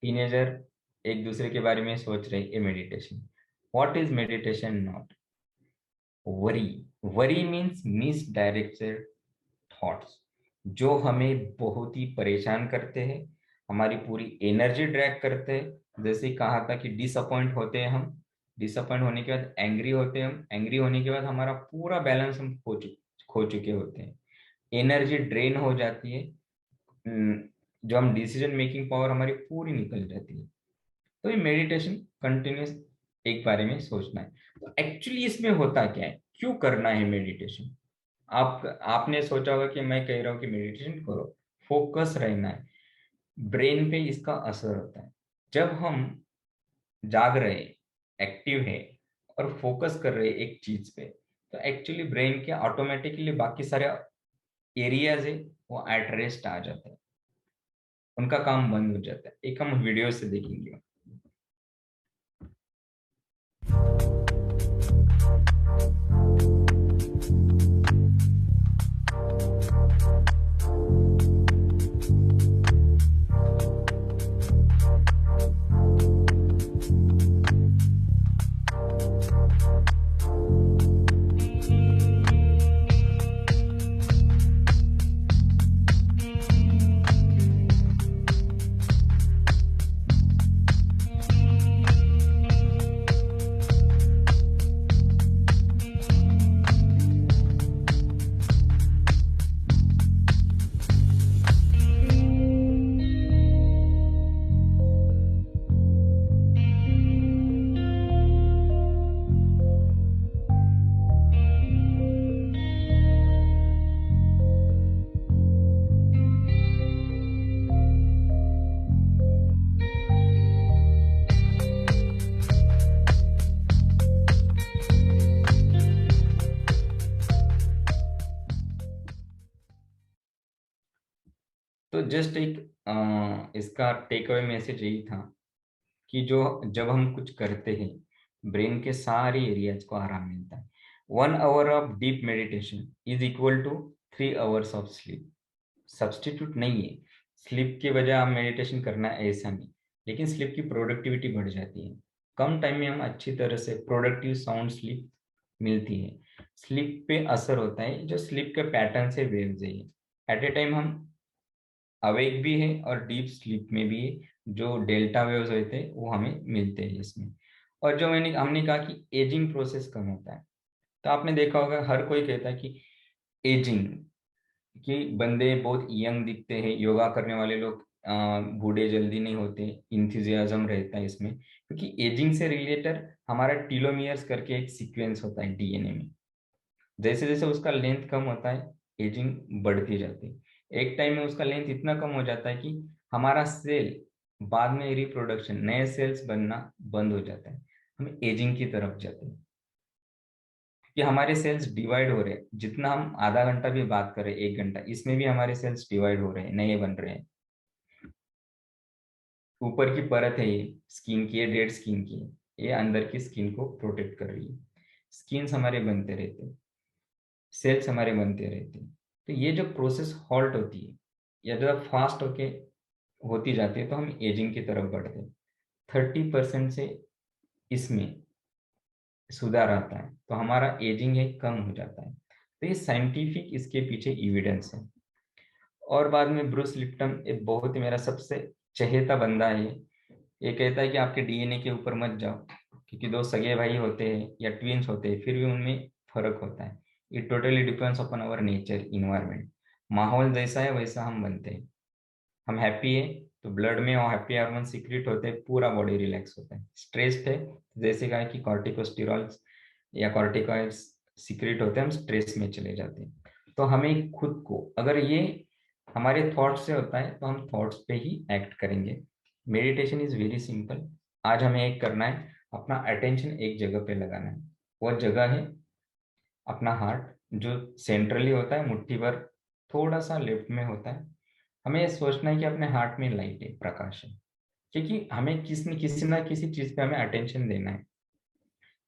टीनेजर एक दूसरे के बारे में सोच रहे, ये meditation. What is meditation? Not worry. Worry means miss directed thoughts, जो हमें बहुत ही परेशान करते हैं, हमारी पूरी एनर्जी ड्रैग करते हैं। जैसे कहा था कि डिसअपॉइंट होते हैं हम, डिसअपॉइंट होने के बाद एंग्री होते हैं हम, एंग्री होने के बाद हमारा पूरा बैलेंस हम खो चुके होते हैं, एनर्जी ड्रेन हो जाती है। जो हम डिसीजन मेकिंग पावर हमारी पूरी निकल जाती है। तो ये मेडिटेशन कंटिन्यूस एक बारे में सोचना है। तो एक्चुअली इसमें होता क्या है, क्यों करना है मेडिटेशन? आपने सोचा होगा कि मैं कह रहा हूँ कि मेडिटेशन करो, फोकस रहना है, ब्रेन पे इसका असर होता है। जब हम जाग रहे, एक्टिव है और फोकस कर रहे एक चीज पे, तो एक्चुअली ब्रेन के ऑटोमेटिकली बाकी सारे एरियाज है वो एट रेस्ट आ जाते हैं, उनका काम बंद हो जाता है। एक हम वीडियो से देखेंगे। तो जस्ट एक इसका टेक अवे मैसेज यही था कि जो जब हम कुछ करते हैं ब्रेन के सारे एरियाज को आराम मिलता है। 1 hour of deep meditation is equal to 3 hours of sleep. Substitute नहीं है, स्लीप के बजाय आप मेडिटेशन करना ऐसा नहीं, लेकिन स्लीप की प्रोडक्टिविटी बढ़ जाती है। कम टाइम में हम अच्छी तरह से प्रोडक्टिव साउंड स्लीप मिलती है। स्लीप पे असर होता है जो स्लीप के पैटर्न से वेव्स है, एट ए टाइम हम अवेक भी है और डीप स्लीप में भी है। जो डेल्टा वेव्स होते हैं वो हमें मिलते हैं इसमें। और जो हमने कहा कि एजिंग प्रोसेस कम होता है, तो आपने देखा होगा हर कोई कहता है कि एजिंग, कि बंदे बहुत यंग दिखते हैं, योगा करने वाले लोग बूढ़े जल्दी नहीं होते, इंथुजियाज्म रहता है इसमें, क्योंकि एजिंग से रिलेटेड हमारा टीलोमियर्स करके एक सीक्वेंस होता है डीएनए में। जैसे जैसे उसका लेंथ कम होता है, एजिंग बढ़ती जाती है। एक टाइम में उसका लेंथ इतना कम हो जाता है कि हमारा सेल बाद में रिप्रोडक्शन, नए सेल्स बनना बंद हो जाता है, हम एजिंग की तरफ जाते हैं। कि हमारे सेल्स डिवाइड हो रहे हैं, जितना हम आधा घंटा भी बात करें, 1 घंटा, इसमें भी हमारे सेल्स डिवाइड हो रहे हैं, नए बन रहे हैं। ऊपर की परत है ये स्किन की, है डेड स्किन की, ये अंदर की स्किन को प्रोटेक्ट कर रही है। स्किन्स हमारे बनते रहते हैं, सेल्स हमारे बनते रहते हैं। तो ये जो प्रोसेस हॉल्ट होती है या जब फास्ट होके होती जाती है, तो हम एजिंग की तरफ बढ़ते हैं। 30% से इसमें सुधार आता है, तो हमारा एजिंग है कम हो जाता है। तो ये साइंटिफिक इसके पीछे एविडेंस है। और बाद में ब्रूस लिप्टन, एक बहुत ही मेरा सबसे चहेता बंदा है ये कहता है कि आपके डीएनए के ऊपर मत जाओ, क्योंकि दो सगे भाई होते हैं या ट्विंस होते हैं, फिर भी उनमें फर्क होता है। It totally depends upon our nature, environment. माहौल जैसा है वैसा हम बनते हैं। हम हैप्पी है तो ब्लड में और हैप्पी हार्मोन सीक्रेट होते हैं, पूरा बॉडी रिलैक्स होता है। स्ट्रेस्ड है, जैसे कहा कि कॉर्टिकोस्टेरॉल्स या कॉर्टिकॉइड्स सीक्रेट होते हैं, हम स्ट्रेस में चले जाते हैं। तो हमें खुद को, अगर ये हमारे थॉट्स से होता है, तो हम थॉट्स पे ही एक्ट करेंगे। Meditation is very simple. आज हमें एक करना है, अपना अटेंशन एक जगह पे लगाना है। वो जगह है अपना हार्ट, जो सेंट्रली होता है, मुट्ठी भर थोड़ा सा लेफ्ट में होता है। हमें ये सोचना है कि अपने हार्ट में लाइट है, प्रकाश है, क्योंकि हमें किसी ना किसी चीज पे हमें अटेंशन देना है।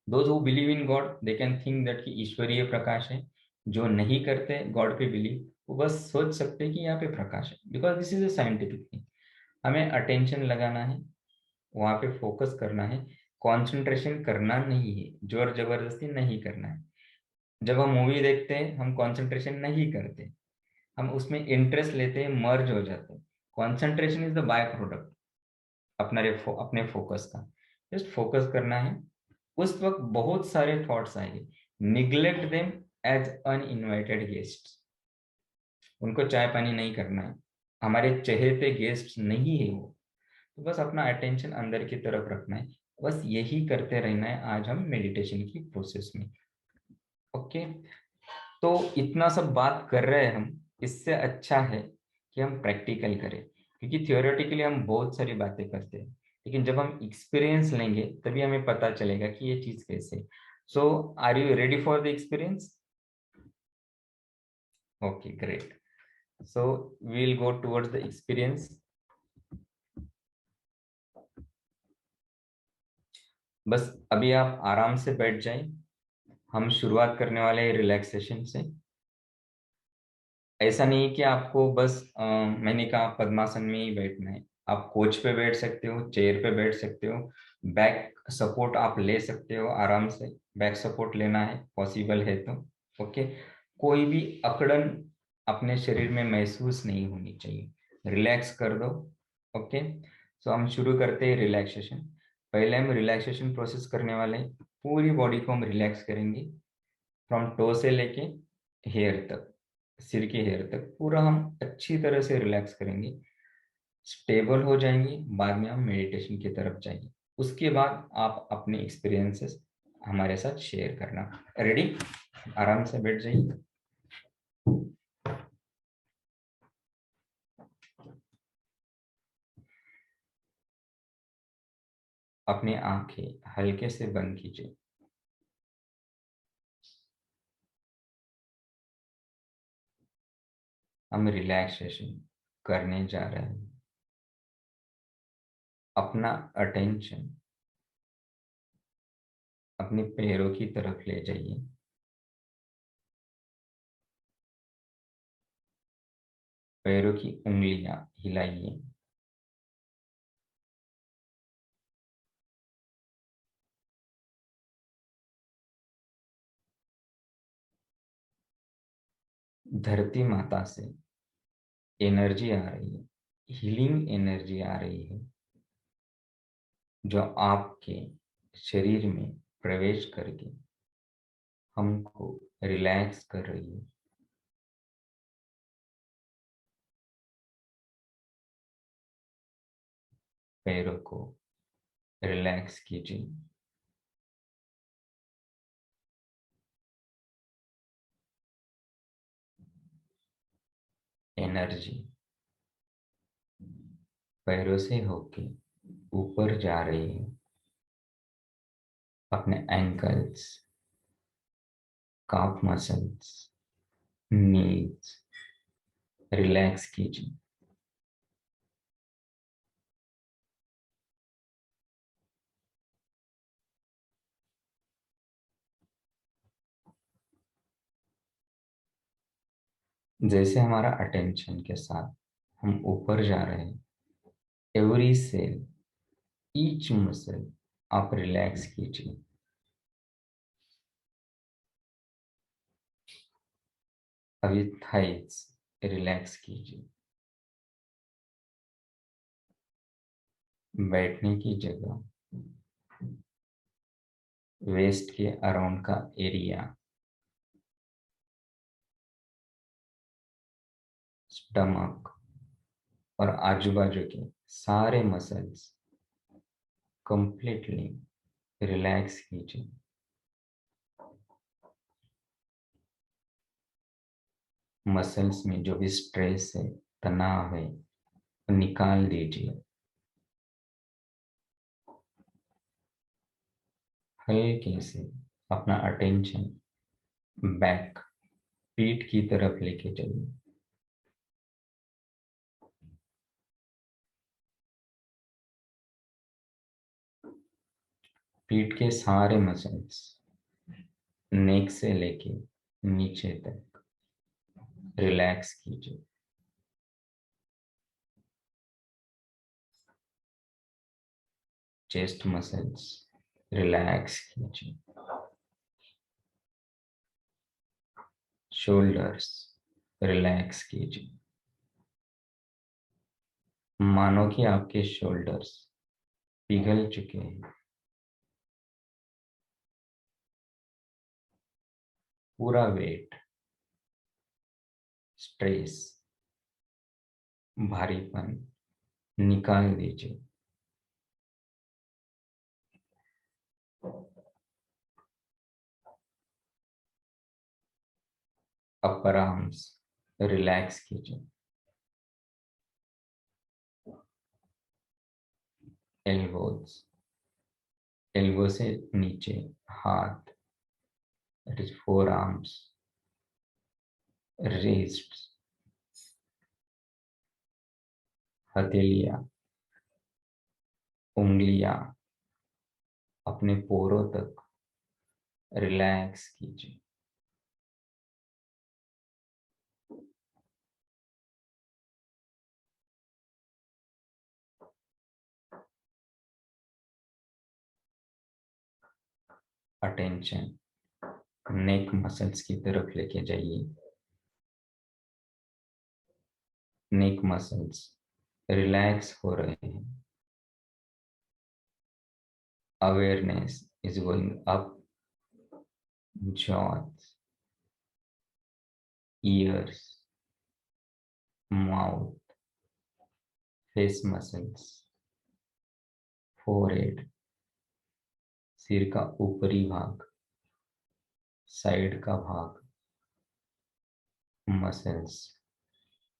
Those who believe in God they can think that कि ईश्वरीय प्रकाश है। जो नहीं करते गॉड पे बिलीव, वो बस सोच सकते हैं कि यहाँ पे प्रकाश है, because this is a scientific thing. हमें अटेंशन लगाना है, वहां पे फोकस करना है, कंसंट्रेशन करना नहीं है, जोर जबरदस्ती नहीं करना है। जब हम मूवी देखते हैं, हम कंसंट्रेशन नहीं करते, हम उसमें इंटरेस्ट लेते हैं, मर्ज हो जाते हैं। Concentration is the by product अपने फोकस का। जस्ट फोकस करना है। उस वक्त बहुत सारे थॉट्स आएंगे, neglect them as uninvited guest. उनको चाय पानी नहीं करना है, हमारे चहेते गेस्ट नहीं है वो। तो बस अपना अटेंशन अंदर की तरफ रखना है, बस यही करते रहना है आज हम मेडिटेशन की प्रोसेस में। ओके, तो इतना सब बात कर रहे हैं हम, इससे अच्छा है कि हम प्रैक्टिकल करें, क्योंकि थियोरेटिकली हम बहुत सारी बातें करते हैं, लेकिन जब हम एक्सपीरियंस लेंगे तभी हमें पता चलेगा कि ये चीज कैसे। So are you ready for the experience? Okay, great. So we will go towards the experience. बस अभी आप आराम से बैठ जाएं। हम शुरुआत करने वाले हैं रिलैक्सेशन से। ऐसा नहीं कि आपको बस मैंने कहा पद्मासन में ही बैठना है। आप कोच पे बैठ सकते हो, चेयर पे बैठ सकते हो, बैक सपोर्ट आप ले सकते हो आराम से। बैक सपोर्ट लेना है पॉसिबल है तो। ओके, कोई भी अकड़न अपने शरीर में महसूस नहीं होनी चाहिए, रिलैक्स कर दो। ओके, सो हम शुरू करते हैं रिलैक्सेशन। पहले हम रिलैक्सेशन प्रोसेस करने वाले हैं, पूरी बॉडी को हम रिलैक्स करेंगे, फ्रॉम टो से लेके हेयर तक, सिर के हेयर तक पूरा हम अच्छी तरह से रिलैक्स करेंगे। स्टेबल हो जाएंगे, बाद में हम मेडिटेशन की तरफ जाएंगे। उसके बाद आप अपने एक्सपीरियंसेस हमारे साथ शेयर करना। रेडी? आराम से बैठ जाइए। अपनी आंखें हल्के से बंद कीजिए। हम रिलैक्सेशन करने जा रहे हैं। अपना अटेंशन अपने पैरों की तरफ ले जाइए। पैरों की उंगलियां हिलाइए। धरती माता से एनर्जी आ रही है, हीलिंग एनर्जी आ रही है, जो आपके शरीर में प्रवेश करके हमको रिलैक्स कर रही है। पैरों को रिलैक्स कीजिए। एनर्जी पैरों से होके ऊपर जा रही है। अपने एंकल्स, काफ मसल्स, नीज रिलैक्स कीजिए। जैसे हमारा अटेंशन के साथ हम ऊपर जा रहे हैं, एवरी सेल, ईच मसल आप रिलैक्स कीजिए। अभी थाइस रिलैक्स कीजिए। बैठने की जगह, वेस्ट के अराउंड का एरिया, स्टमक और आजू बाजू के सारे मसल्स कंप्लीटली रिलैक्स कीजिए। मसल्स में जो भी स्ट्रेस है, तनाव है, निकाल दीजिए। हल्के से अपना अटेंशन बैक, पीठ की तरफ लेके चलिए। पीठ के सारे मसल्स नेक से लेके नीचे तक रिलैक्स कीजिए। चेस्ट मसल्स रिलैक्स कीजिए। शोल्डर्स रिलैक्स कीजिए। मानो कि आपके शोल्डर्स पिघल चुके हैं। पूरा वेट, स्ट्रेस, भारीपन निकाल दीजिए। अपर आर्म्स रिलैक्स कीजिए। एल्बोज, एल्बो से नीचे हाथ, that is forearms, wrist, हथेलियां, उंगलियां अपने पोरों तक रिलैक्स कीजिए। अटेंशन नेक मसल्स की तरफ लेके जाइए। नेक मसल्स रिलैक्स हो रहे हैं। Awareness is going up, jaws, ears, mouth, face muscles, forehead, सिर का ऊपरी भाग, साइड का भाग, मसल्स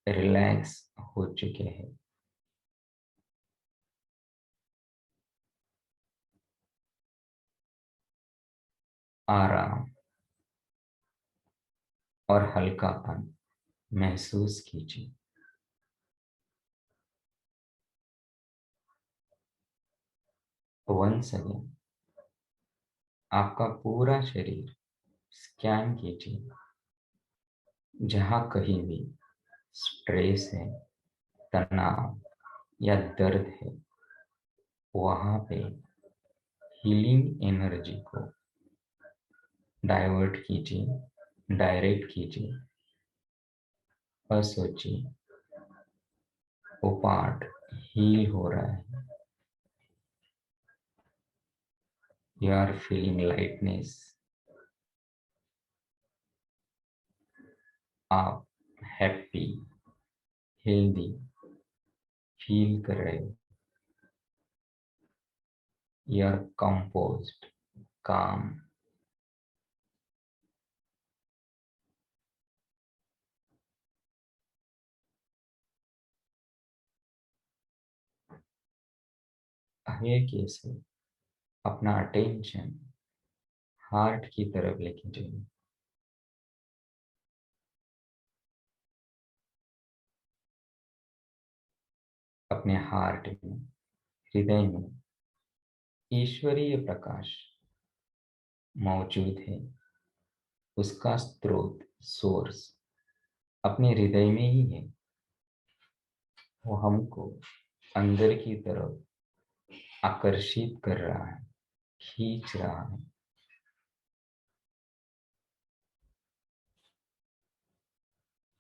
रिलैक्स हो चुके हैं। आराम और हल्कापन महसूस कीजिए। वंस अगेन आपका पूरा शरीर स्कैन कीजिए। जहां कहीं भी स्ट्रेस है, तनाव या दर्द है, वहां पे हीलिंग एनर्जी को डाइवर्ट कीजिए, डायरेक्ट कीजिए और सोचिए वो पार्ट हील हो रहा है। You are feeling lightness. आप हैप्पी, हेल्दी फील कर रहे हो। You are composed, calm. हल्के से अपना अटेंशन हार्ट की तरफ लेके जाइए। अपने हार्ट में, हृदय में ईश्वरीय प्रकाश मौजूद है। उसका स्रोत, सोर्स अपने हृदय में ही है। वो हमको अंदर की तरफ आकर्षित कर रहा है, खींच रहा है।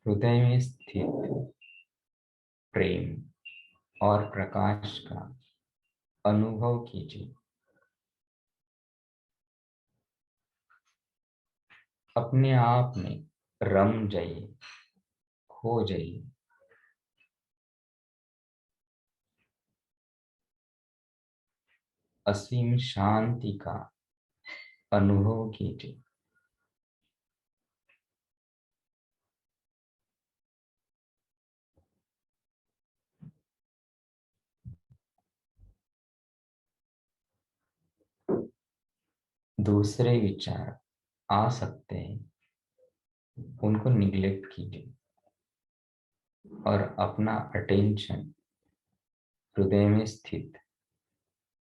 हृदय में स्थित प्रेम और प्रकाश का अनुभव कीजिए। अपने आप में रम जाइए, खो जाइए। असीम शांति का अनुभव कीजिए। दूसरे विचार आ सकते हैं, उनको निग्लेक्ट कीजिए और अपना अटेंशन हृदय में स्थित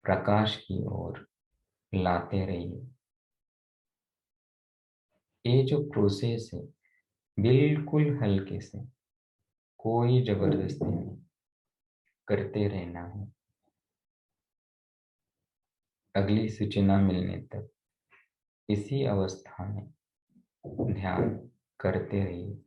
प्रकाश की ओर लाते रहिए। ये जो प्रोसेस है, बिल्कुल हल्के से, कोई जबरदस्ती नहीं, करते रहना है। अगली सूचना मिलने तक इसी अवस्था में ध्यान करते रहिए।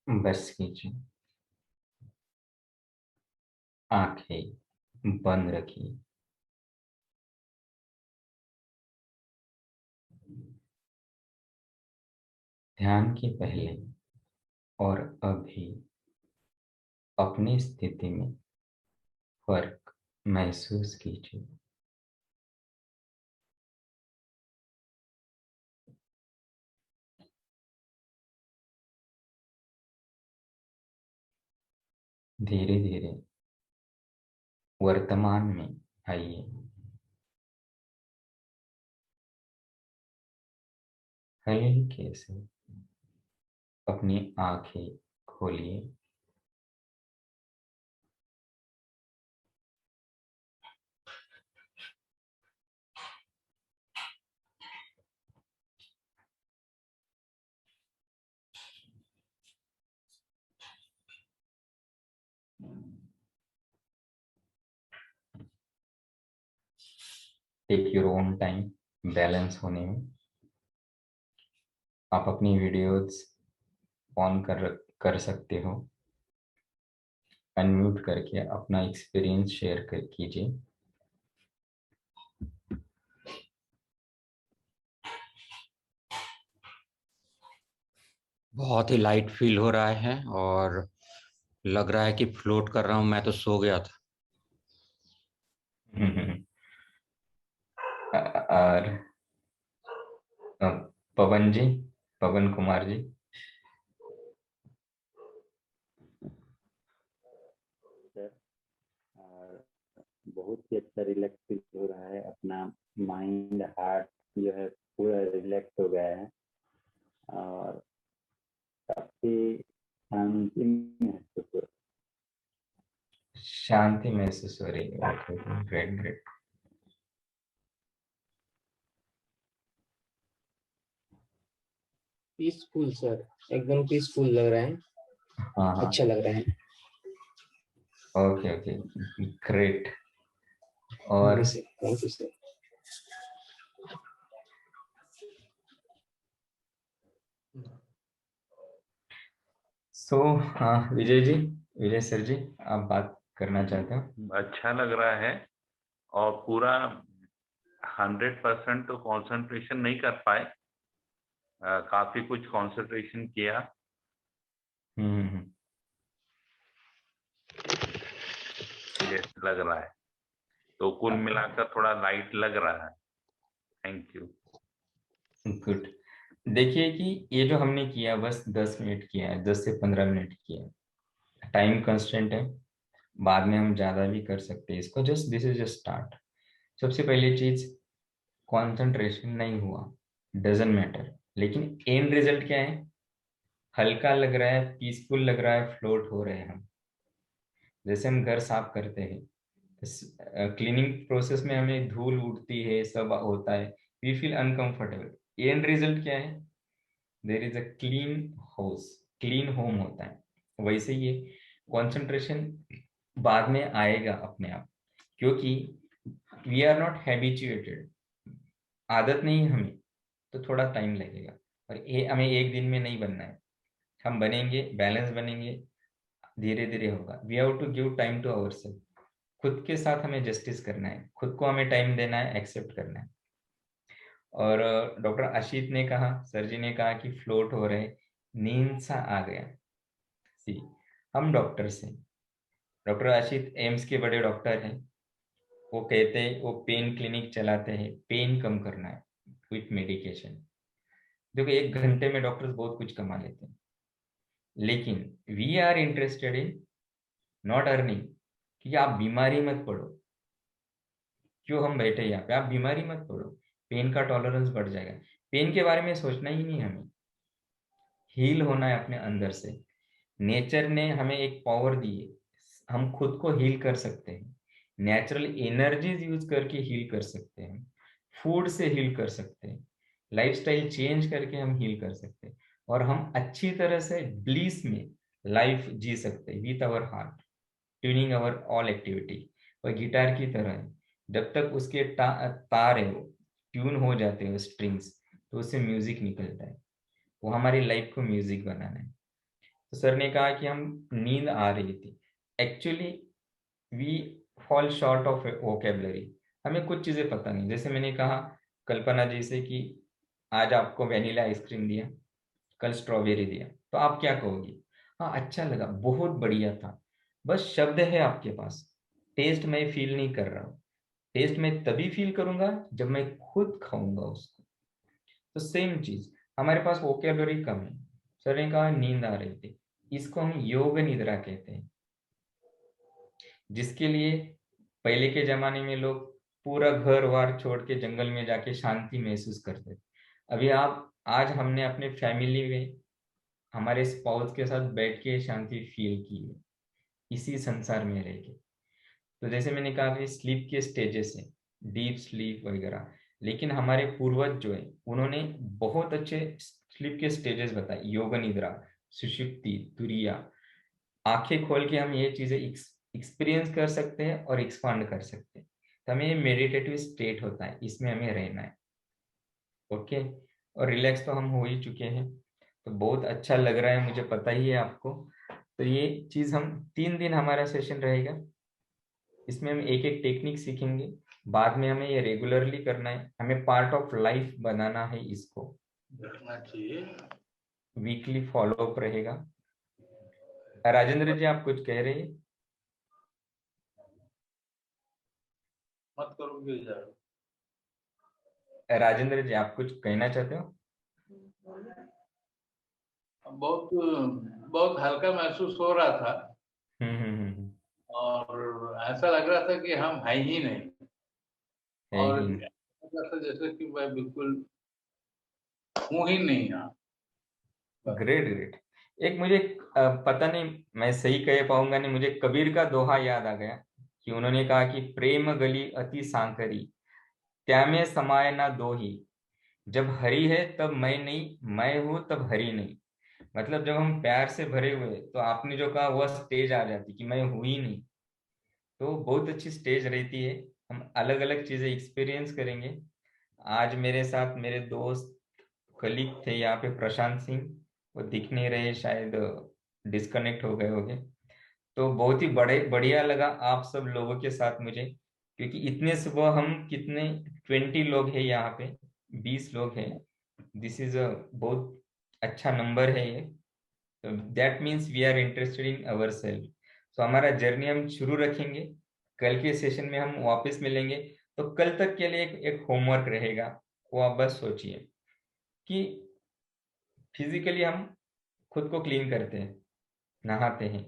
बस कीजिए, आंखें बंद रखिए। ध्यान के पहले और अभी अपनी स्थिति में फर्क महसूस कीजिए। धीरे धीरे वर्तमान में आइए। हल्के से अपनी आंखें खोलिए। Take your own time balance होने में। आप अपनी वीडियोस ऑन कर सकते हो। अनम्यूट करके अपना एक्सपीरियंस शेयर कीजिए। बहुत ही लाइट फील हो रहा है और लग रहा है कि फ्लोट कर रहा हूं। मैं तो सो गया था। और पवन जी, पवन कुमार जी। सर, और बहुत ही अच्छा रिलैक्स फील हो रहा है। अपना माइंड हार्ट जो है पूरा रिलैक्स हो गया है और काफी शांति महसूस हो रहा है। शांति महसूस हो रही है। Great great. पीसफुल सर, एकदम पीसफुल लग रहा है। हाँ हाँ, अच्छा लग रहा है। Okay okay, great. और थैंक यू सर। हाँ, विजय जी, विजय सर जी, आप बात करना चाहते हो? अच्छा लग रहा है और पूरा 100% तो कंसंट्रेशन नहीं कर पाए। काफी कुछ कंसंट्रेशन किया। हम्म। जैसे लग रहा है, तो कुल मिलाकर थोड़ा लाइट लग रहा है। Thank you. गुड। देखिए कि ये जो हमने किया बस 10 मिनट किया है, 10 से 15 मिनट किया है। टाइम कंस्टेंट है, बाद में हम ज्यादा भी कर सकते हैं इसको। Just this is just start. सबसे पहली चीज, कंसंट्रेशन नहीं हुआ डजंट मैटर, लेकिन एंड रिजल्ट क्या है? हल्का लग रहा है, पीसफुल लग रहा है, फ्लोट हो रहे हैं हम। जैसे हम घर साफ करते हैं, क्लीनिंग प्रोसेस में हमें धूल उड़ती है, सब होता है, we feel uncomfortable. And result क्या है? There is a clean house, clean home होता है। वैसे ही कंसंट्रेशन बाद में आएगा अपने आप, क्योंकि वी आर नॉट हैबिचुएटेड, आदत नहीं है हमें, तो थोड़ा टाइम लगेगा। और ये हमें एक दिन में नहीं बनना है, हम बनेंगे, बैलेंस बनेंगे, धीरे धीरे होगा। We have to give time to our self. खुद के साथ हमें जस्टिस करना है, खुद को हमें टाइम देना है, एक्सेप्ट करना है। और डॉक्टर आशीष ने कहा, सर जी ने कहा कि फ्लोट हो रहे, नींद सा आ गया। सी, हम डॉक्टर्स हैं, डॉक्टर आशीष एम्स के बड़े डॉक्टर हैं। वो कहते हैं, वो पेन क्लिनिक चलाते हैं, पेन कम करना है विथ मेडिकेशन। देखो, 1 घंटे में डॉक्टर्स बहुत कुछ कमा लेते हैं, लेकिन we are interested in not earning, कि आप बीमारी मत पड़ो। क्यों हम बैठे यहाँ पे? आप बीमारी मत पड़ो, पेन का टॉलरेंस बढ़ जाएगा। पेन के बारे में सोचना ही नहीं हमें, हील होना है अपने अंदर से। नेचर ने हमें एक पावर दी है, हम खुद को हील कर सकते हैं। नेचुरल एनर्जीज यूज करके हील कर सकते हैं, फूड से हील कर सकते हैं, लाइफस्टाइल चेंज करके हम हील कर सकते हैं, और हम अच्छी तरह से ब्लीस में लाइफ जी सकते हैं with our heart, tuning our all activity. और गिटार की तरह है, जब तक उसके तार है वो ट्यून हो जाते हैं स्ट्रिंग्स, तो उससे म्यूजिक निकलता है। वो हमारी लाइफ को म्यूजिक बनाना है। तो सर ने कहा कि हम नींद आ रही थी। Actually we fall short of vocabulary, हमें कुछ चीजें पता नहीं। जैसे मैंने कहा कल्पना जी से कि आज आपको वेनिला आइसक्रीम दिया, कल स्ट्रॉबेरी दिया, तो आप क्या कहोगी? हाँ अच्छा लगा, बहुत बढ़िया था, बस शब्द है आपके पास, टेस्ट मैं फील नहीं कर रहा हूँ। टेस्ट मैं तभी फील करूंगा जब मैं खुद खाऊंगा उसको। तो सेम चीज, हमारे पास वोकेबलरी कम है। सर ने कहा नींद आ रही थी, इसको हम योग निद्रा कहते हैं, जिसके लिए पहले के जमाने में लोग पूरा घर वार छोड़ के जंगल में जाके शांति महसूस करते थे। अभी आप आज हमने अपने फैमिली में हमारे स्पाउस के साथ बैठ के शांति फील की है, इसी संसार में रह के। तो जैसे मैंने कहा कि स्लीप के स्टेजेस है, डीप स्लीप वगैरह, लेकिन हमारे पूर्वज जो है उन्होंने बहुत अच्छे स्लीप के स्टेजेस बताए, योग निद्रा, सुषुप्ति, तुरिया। आंखें खोल के हम ये चीजें एक्सपीरियंस कर सकते हैं और एक्सपांड कर सकते हैं। तो हमें ये मेडिटेटिव स्टेट होता है, इसमें हमें रहना है। ओके, और रिलैक्स तो हम हो ही चुके हैं, तो बहुत अच्छा लग रहा है, मुझे पता ही है आपको। तो ये चीज हम 3 दिन हमारा सेशन रहेगा, इसमें हम एक एक टेक्निक सीखेंगे। बाद में हमें ये रेगुलरली करना है, हमें पार्ट ऑफ लाइफ बनाना है, इसको रखना चाहिए, वीकली फॉलो अप रहेगा। राजेंद्र जी आप कुछ कह रहे हैं? मत करोगे यार। राजेंद्र जी आप कुछ कहना चाहते हो? बहुत बहुत हल्का महसूस हो रहा था हम्म। और ऐसा लग रहा था कि हम है ही नहीं, है और ही नहीं। ऐसा था जैसे कि मैं बिल्कुल हूँ ही नहीं यहाँ। Great great. एक मुझे पता नहीं मैं सही कह पाऊंगा नहीं, मुझे कबीर का दोहा याद आ गया कि उन्होंने कहा कि प्रेम गली अति सांकरी, त्यामे समाये ना दो ही। जब हरि है तब मैं नहीं, मैं हूं तब हरि नहीं। मतलब जब हम प्यार से भरे हुए, तो आपने जो कहा वह स्टेज आ जाती कि मैं हूं ही नहीं, तो बहुत अच्छी स्टेज रहती है। हम अलग अलग चीजें एक्सपीरियंस करेंगे। आज मेरे साथ मेरे दोस्त कलीग थे यहाँ पे, प्रशांत सिंह, वो दिख नहीं रहे, शायद डिस्कनेक्ट हो गए होंगे। तो बहुत ही बड़े बढ़िया लगा आप सब लोगों के साथ मुझे, क्योंकि इतने सुबह हम कितने 20 लोग हैं यहाँ पे, 20 लोग हैं। दिस इज अ बहुत अच्छा नंबर है ये। तो that means we are interested in our self. तो हमारा जर्नी हम शुरू रखेंगे, कल के सेशन में हम वापस मिलेंगे। तो कल तक के लिए एक होमवर्क रहेगा, वो आप बस सोचिए कि फिजिकली हम खुद को क्लीन करते हैं, नहाते हैं,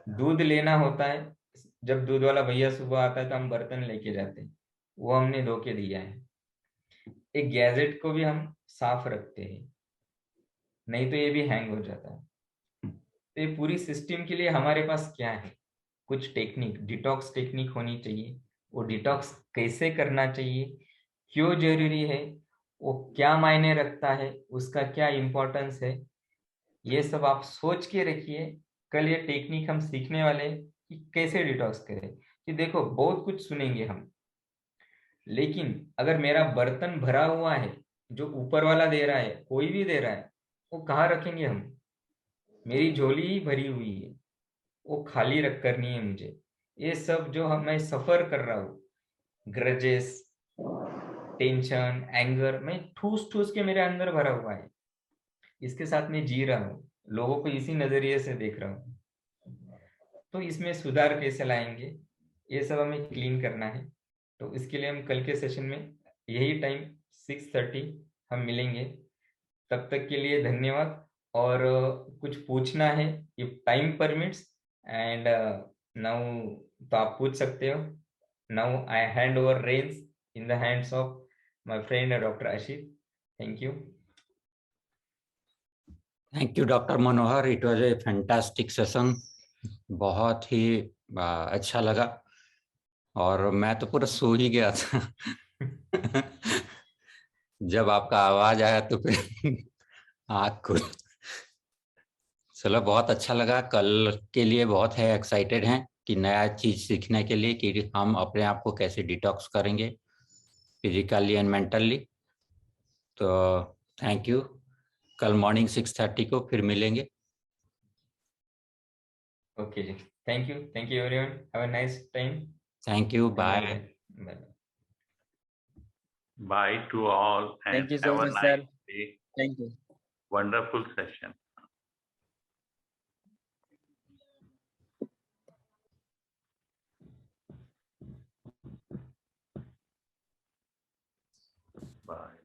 दूध लेना होता है, जब दूध वाला भैया सुबह आता है तो हम बर्तन लेके जाते हैं, वो हमने धो के दिया है। एक गैजेट को भी हम साफ रखते हैं, नहीं तो ये भी हैंग हो जाता है। तो ये पूरी सिस्टम के लिए हमारे पास क्या है, कुछ टेक्निक, डिटॉक्स टेक्निक होनी चाहिए। वो डिटॉक्स कैसे करना चाहिए, क्यों जरूरी है, वो क्या मायने रखता है, उसका क्या इंपॉर्टेंस है, ये सब आप सोच के रखिए। कल ये टेक्निक हम सीखने वाले हैं कि कैसे डिटॉक्स करें। कि देखो बहुत कुछ सुनेंगे हम, लेकिन अगर मेरा बर्तन भरा हुआ है, जो ऊपर वाला दे रहा है, कोई भी दे रहा है, वो कहाँ रखेंगे हम? मेरी झोली ही भरी हुई है, वो खाली रख करनी है मुझे। ये सब जो मैं सफर कर रहा हूँ, ग्रजेस, टेंशन, एंगर, मैं ठूस ठूस के मेरे अंदर भरा हुआ है, इसके साथ मैं जी रहा हूँ, लोगों को इसी नजरिए से देख रहा हूँ। तो इसमें सुधार कैसे लाएंगे, ये सब हमें क्लीन करना है। तो इसके लिए हम कल के सेशन में यही टाइम 6:30 हम मिलेंगे। तब तक के लिए धन्यवाद। और कुछ पूछना है if time permits, and now तो आप पूछ सकते हो। Now I hand over reins in the hands of my friend doctor Ashish. Thank you. Thank you doctor Manohar, it was a fantastic session, बहुत ही अच्छा लगा, और मैं तो पूरा सो ही गया था जब आपका आवाज आया तो फिर आँख खुल। चलो बहुत अच्छा लगा, कल के लिए बहुत है एक्साइटेड हैं कि नया चीज सीखने के लिए कि हम अपने आप को कैसे डिटॉक्स करेंगे फिजिकली एंड मेंटली। तो थैंक यू, कल मॉर्निंग 6:30 को फिर मिलेंगे। ओके जी, thank you everyone, have a nice time. Thank you, bye. Bye. Bye to all and Thank you so have a much, nice sir. day. Thank you. Wonderful session. Bye.